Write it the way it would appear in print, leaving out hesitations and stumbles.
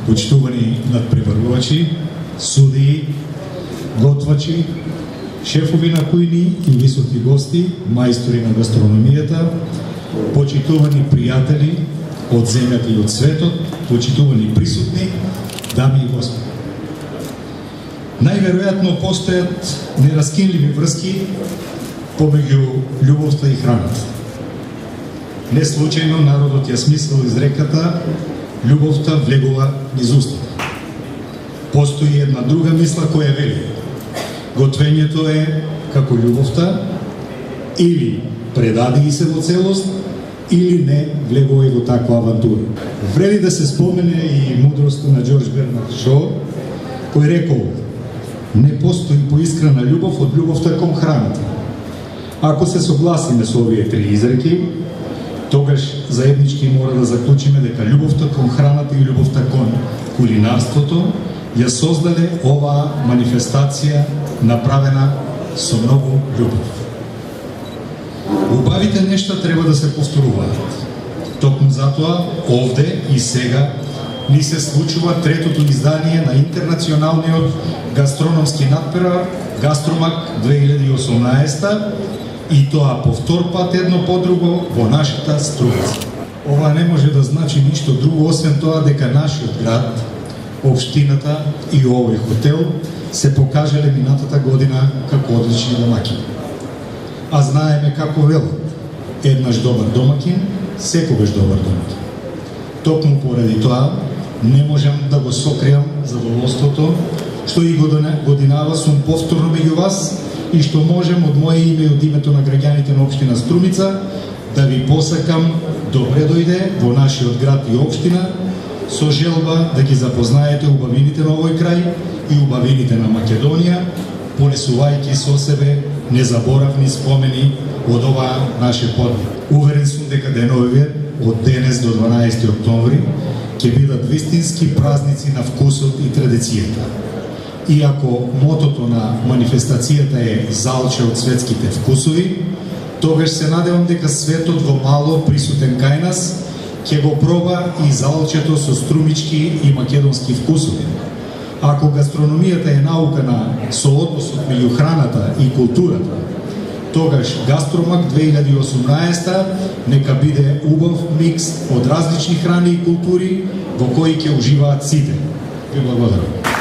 почитувани надпреварувачи, судии, готвачи, шефови на кујни и високи гости, мајстори на гастрономијата, почитувани пријатели од земјата и од светот, почитувани присутни, дами и господи. Најверојатно постојат нераскинливи врски помеѓу љубовта и храната. Не случајно народот ја смислил изреката "Љубовта влегува низ устата". Постои една друга мисла која вели: готвењето е како љубовта, или предади се во целост, или не влегувај во таква авантура. Вреди да се спомене и мудроста на Џорџ Бернард Шоу, кој рекол: не постои поискрена љубов од љубовта кон храната. Ако се согласиме со овие три изреки, тогаш заеднички мора да заклучиме дека љубовта кон храната и љубовта кон кулинарството ја создаде оваа манифестација направена со многу љубов. Убавите нешта треба да се повторуваат. Токму затоа, овде и сега, ни се случува третото издание на интернационалниот гастрономски надпревар Гастромак 2018, и тоа по втор пат едно по друго во нашата Струмица. Ова не може да значи ништо друго освен тоа дека нашиот град, општината и овој хотел се покажале минатата година како одлични домаќини. А знаеме како велат: еднаш добар домаќин, секогаш добар домаќин. Токму поради тоа, не можам да го сокријам задоволството што и годинава сум повторно меѓу вас и што можем од моје име и од името на граѓаните на општина Струмица да ви посакам добре дојде во нашиот град и општина, со желба да ги запознаете убавините на овој крај и убавините на Македонија, понесувајќи со себе незаборавни спомени од оваа наше подвиг. Уверен сум дека деновиве од денес до 12 октомври ќе бидат вистински празници на вкусот и традицијата. Иако мотото на манифестацијата е "Залче од светските вкусови", тогаш се надевам дека светот во мало присутен кај нас ќе го проба и залчето со струмички и македонски вкусови. Ако гастрономијата е наука на соодносот меѓу храната и културата, тогаш Гастромак 2018 нека биде убав микс од различни храни и култури во кои ќе уживаат сите. Ви благодарам.